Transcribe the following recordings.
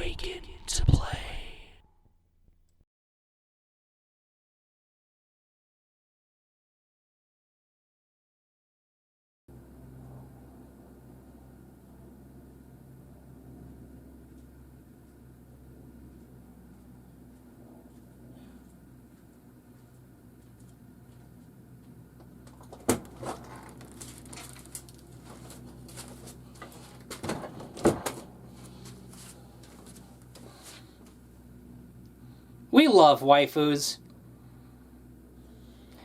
Awaken to play. We love waifus.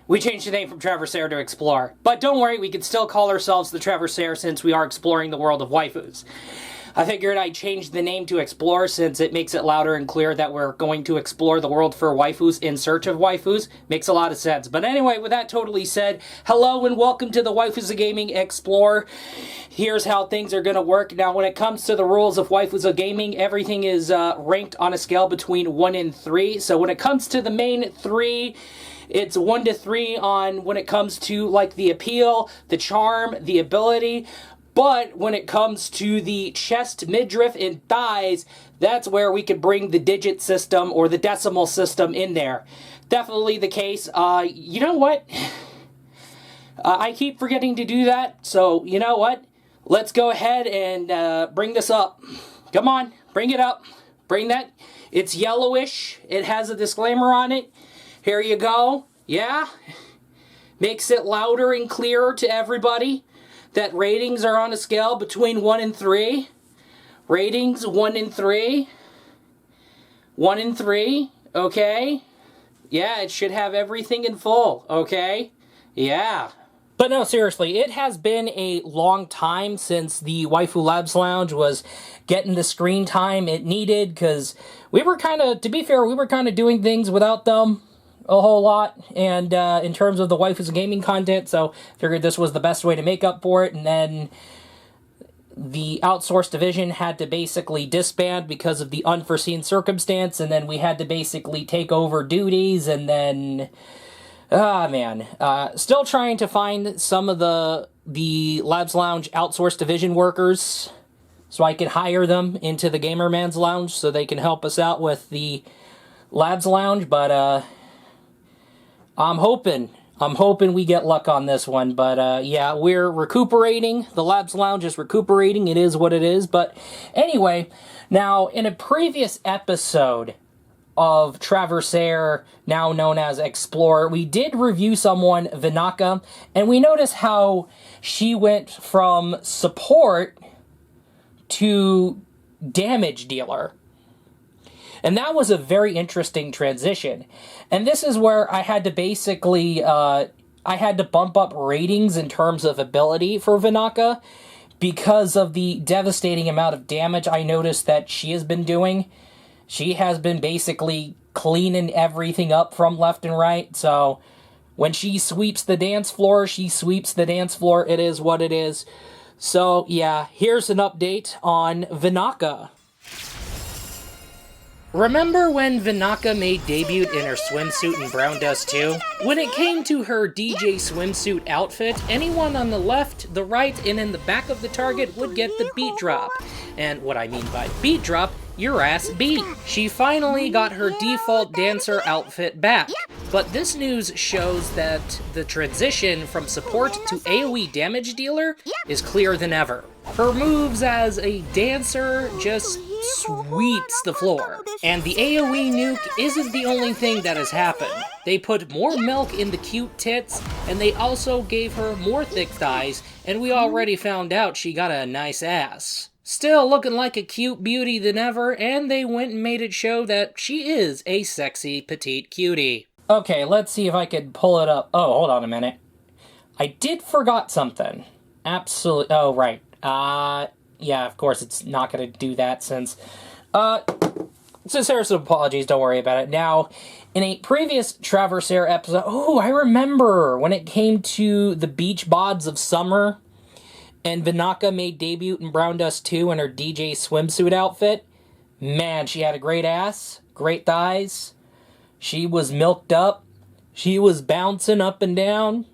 We changed the name from Traversaire to Explore. But don't worry, we can still call ourselves the Traversaire since we are exploring the world of waifus. I figured I'd change the name to Explore since it makes it louder and clear that we're going to explore the world for waifus in search of waifus. Makes a lot of sense. But anyway, with that totally said, hello and welcome to the Waifus of Gaming Explore. Here's how things are going to work. Now, when it comes to the rules of Waifus of Gaming, everything is ranked on a scale between 1 and 3. So when it comes to the main 3, it's 1 to 3 on when it comes to like the appeal, the charm, the ability. But when it comes to the chest, midriff, and thighs, that's where we could bring the digit system or the decimal system in there. Definitely the case. You know what? I keep forgetting to do that. So, you know what? Let's go ahead and bring this up. Come on, bring it up. Bring that. It's yellowish. It has a disclaimer on it. Here you go. Yeah. Makes it louder and clearer to everybody that ratings are on a scale between 1 and 3. Ratings 1 and 3. 1 and 3. Okay. Yeah, it should have everything in full. Okay. Yeah. But no, seriously, it has been a long time since the Waifu Labs Lounge was getting the screen time it needed, because we were kind of, to be fair, we were kind of doing things without them a whole lot, and in terms of the Waifus Gaming content, so figured this was the best way to make up for it. And then the outsourced division had to basically disband because of the unforeseen circumstance, and then we had to basically take over duties, and then still trying to find some of the Labs Lounge outsourced division workers so I can hire them into the Gamerman's Lounge so they can help us out with the Labs Lounge, but I'm hoping we get luck on this one. But yeah, we're recuperating. The Labs Lounge is recuperating. It is what it is. But anyway, now in a previous episode of Traversaire, now known as Explorer, we did review someone, Vinaka, and we noticed how she went from support to damage dealer. And that was a very interesting transition. And this is where I had to basically, I had to bump up ratings in terms of ability for Vinaka because of the devastating amount of damage I noticed that she has been doing. She has been basically cleaning everything up from left and right. So when she sweeps the dance floor, she sweeps the dance floor. It is what it is. So yeah, here's an update on Vinaka. Remember when Vinaka made debut in her swimsuit in Brown Dust 2? When it came to her DJ swimsuit outfit, anyone on the left, the right, and in the back of the target would get the beat drop. And what I mean by beat drop, your ass beat. She finally got her default dancer outfit back. But this news shows that the transition from support to AoE damage dealer is clearer than ever. Her moves as a dancer just sweeps the floor. And the AoE nuke isn't the only thing that has happened. They put more milk in the cute tits, and they also gave her more thick thighs, and we already found out she got a nice ass. Still looking like a cute beauty than ever, and they went and made it show that she is a sexy petite cutie. Okay, let's see if I could pull it up. Oh, hold on a minute. I did forgot something. Absolutely. Oh, right. Yeah, of course it's not going to do that since, sincerest apologies, don't worry about it. Now, in a previous Traversaire episode, oh, I remember when it came to the beach bods of summer, and Vinaka made debut in Brown Dust 2 in her DJ swimsuit outfit. Man, she had a great ass, great thighs. She was milked up. She was bouncing up and down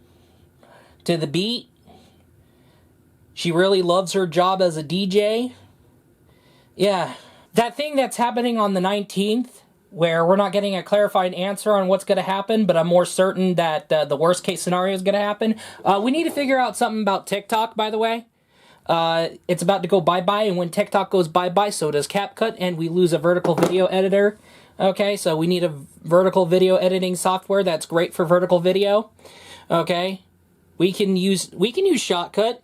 to the beat. She really loves her job as a DJ. Yeah, That thing that's happening on the 19th, where we're not getting a clarified answer on what's going to happen, but I'm more certain that the worst case scenario is going to happen. We need to figure out something about TikTok, by the way. It's about to go bye-bye, and when TikTok goes bye-bye, so does CapCut, and we lose a vertical video editor. Okay, so we need a vertical video editing software that's great for vertical video. Okay, we can use Shotcut.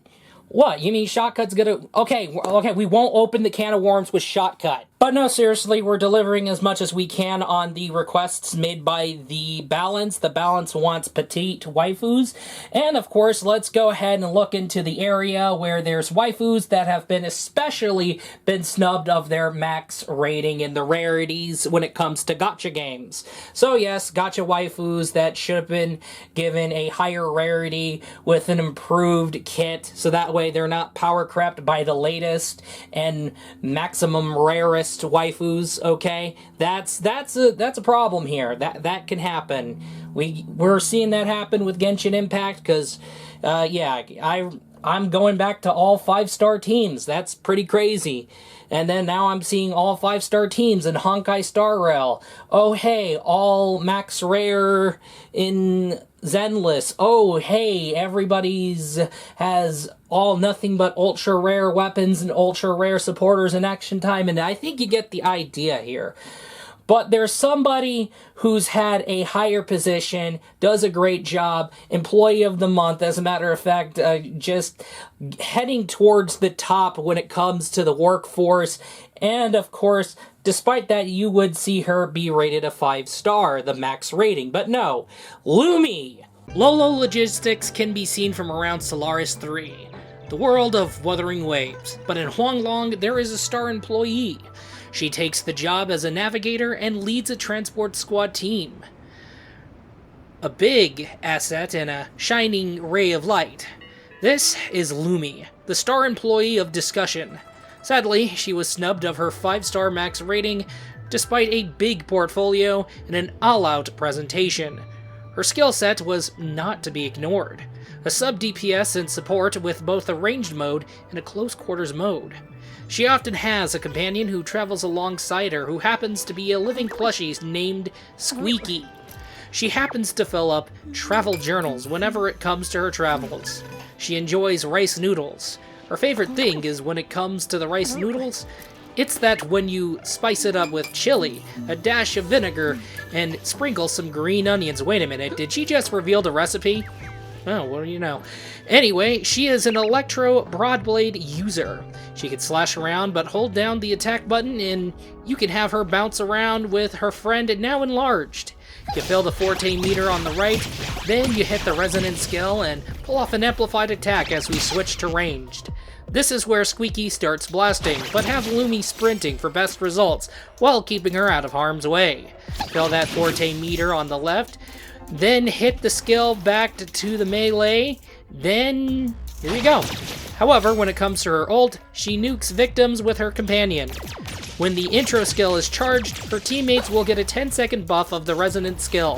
What? You mean Shotcut's gonna... Okay, we won't open the can of worms with Shotcut. But no, seriously, we're delivering as much as we can on the requests made by the Balance. The Balance wants petite waifus. And, of course, let's go ahead and look into the area where there's waifus that have been especially snubbed of their max rating in the rarities when it comes to gacha games. So, yes, gacha waifus that should have been given a higher rarity with an improved kit, so that way they're not power crept by the latest and maximum rarest waifus. Okay, that's a problem here. That can happen. We're seeing that happen with Genshin Impact because yeah, I'm going back to all 5-star teams. That's pretty crazy. And then now I'm seeing all 5-star teams in Honkai Star Rail. Oh hey, all max rare in Zenless. Oh hey, everybody's has all nothing but ultra rare weapons and ultra rare supporters in Action Time, and I think you get the idea here. But there's somebody who's had a higher position, does a great job, employee of the month, as a matter of fact, just heading towards the top when it comes to the workforce. And of course, despite that, you would see her be rated a 5-star, the max rating. But no, Lumi! Lollo logistics can be seen from around Solaris 3, the world of Wuthering Waves. But in Huanglong, there is a star employee. She takes the job as a navigator and leads a transport squad team. A big asset and a shining ray of light. This is Lumi, the star employee of Discussion. Sadly, she was snubbed of her 5-star max rating despite a big portfolio and an all-out presentation. Her skill set was not to be ignored. A sub DPS and support with both a ranged mode and a close quarters mode. She often has a companion who travels alongside her who happens to be a living plushie named Squeaky. She happens to fill up travel journals whenever it comes to her travels. She enjoys rice noodles. Her favorite thing is when it comes to the rice noodles, it's that when you spice it up with chili, a dash of vinegar, and sprinkle some green onions. Wait a minute, did she just reveal the recipe? Oh, what do you know? Anyway, she is an Electro Broadblade user. She can slash around, but hold down the attack button and you can have her bounce around with her friend now enlarged. You fill the Forte meter on the right, then you hit the resonance skill and pull off an amplified attack as we switch to ranged. This is where Squeaky starts blasting, but have Lumi sprinting for best results while keeping her out of harm's way. Fill that Forte meter on the left, then hit the skill back to the melee, then here you go. However, when it comes to her ult, she nukes victims with her companion. When the intro skill is charged, her teammates will get a 10-second buff of the resonant skill.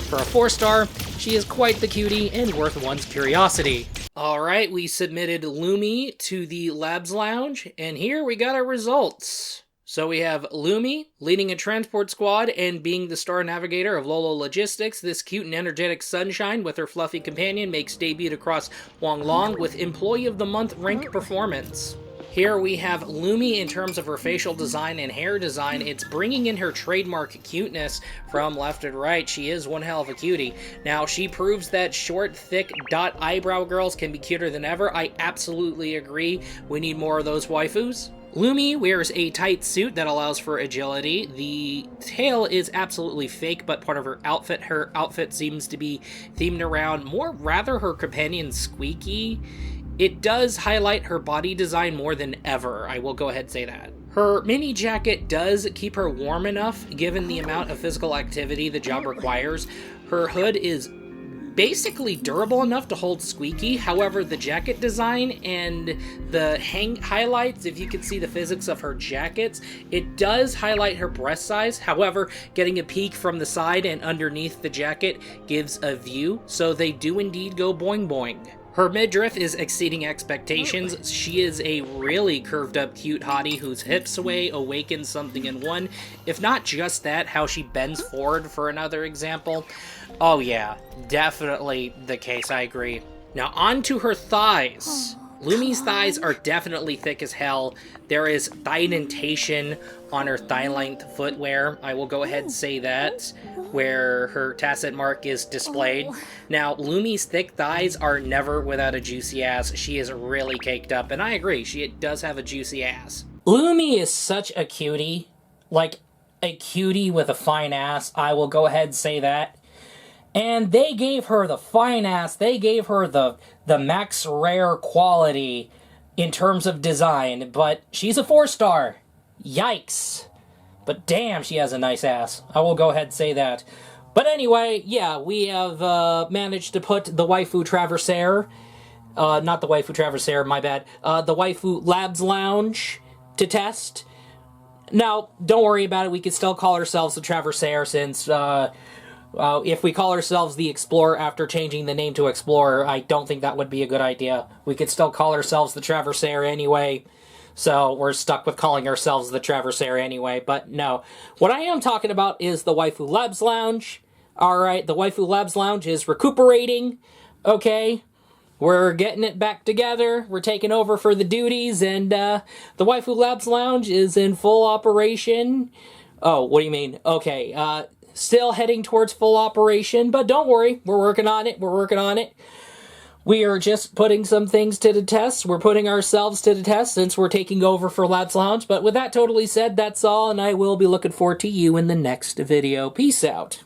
For a 4-star, she is quite the cutie and worth one's curiosity. Alright, we submitted Lumi to the Labs Lounge, and here we got our results. So we have Lumi leading a transport squad and being the star navigator of Lollo Logistics. This cute and energetic sunshine with her fluffy companion makes debut across Huanglong with Employee of the Month rank performance. Here we have Lumi in terms of her facial design and hair design. It's bringing in her trademark cuteness from left and right. She is one hell of a cutie. Now, she proves that short, thick, dot eyebrow girls can be cuter than ever. I absolutely agree. We need more of those waifus. Lumi wears a tight suit that allows for agility. The tail is absolutely fake, but part of her outfit. Her outfit seems to be themed around more rather her companion Squeaky. It does highlight her body design more than ever, I will go ahead and say that. Her mini jacket does keep her warm enough, given the amount of physical activity the job requires. Her hood is basically durable enough to hold Squeaky. However, the jacket design and the highlights, if you can see the physics of her jackets, it does highlight her breast size. However, getting a peek from the side and underneath the jacket gives a view, so they do indeed go boing boing. Her midriff is exceeding expectations. She is a really curved up cute hottie whose hip sway awakens something in one. If not just that, how she bends forward for another example. Oh yeah, definitely the case, I agree. Now on to her thighs. Lumi's thighs are definitely thick as hell. There is thigh indentation on her thigh-length footwear. I will go ahead and say that, where her tacit mark is displayed. Now, Lumi's thick thighs are never without a juicy ass. She is really caked up, and I agree, she does have a juicy ass. Lumi is such a cutie. Like, a cutie with a fine ass. I will go ahead and say that. And they gave her the fine ass, they gave her the max rare quality in terms of design, but she's a 4-star. Yikes. But damn, she has a nice ass. I will go ahead and say that. But anyway, yeah, we have managed to put the Waifu Traversaire, not the Waifu Traversaire, my bad, the Waifu Labs Lounge to test. Now, don't worry about it, we can still call ourselves the Traversaire since, if we call ourselves the Explorer after changing the name to Explorer, I don't think that would be a good idea. We could still call ourselves the Traversaire anyway, so we're stuck with calling ourselves the Traversaire anyway, but no. What I am talking about is the Waifu Labs Lounge. Alright, the Waifu Labs Lounge is recuperating, okay? We're getting it back together, we're taking over for the duties, and the Waifu Labs Lounge is in full operation. Oh, what do you mean? Okay, still heading towards full operation, but don't worry, we're working on it, We are just putting some things to the test. We're putting ourselves to the test since we're taking over for Labs Lounge. But with that totally said, that's all, and I will be looking forward to you in the next video. Peace out.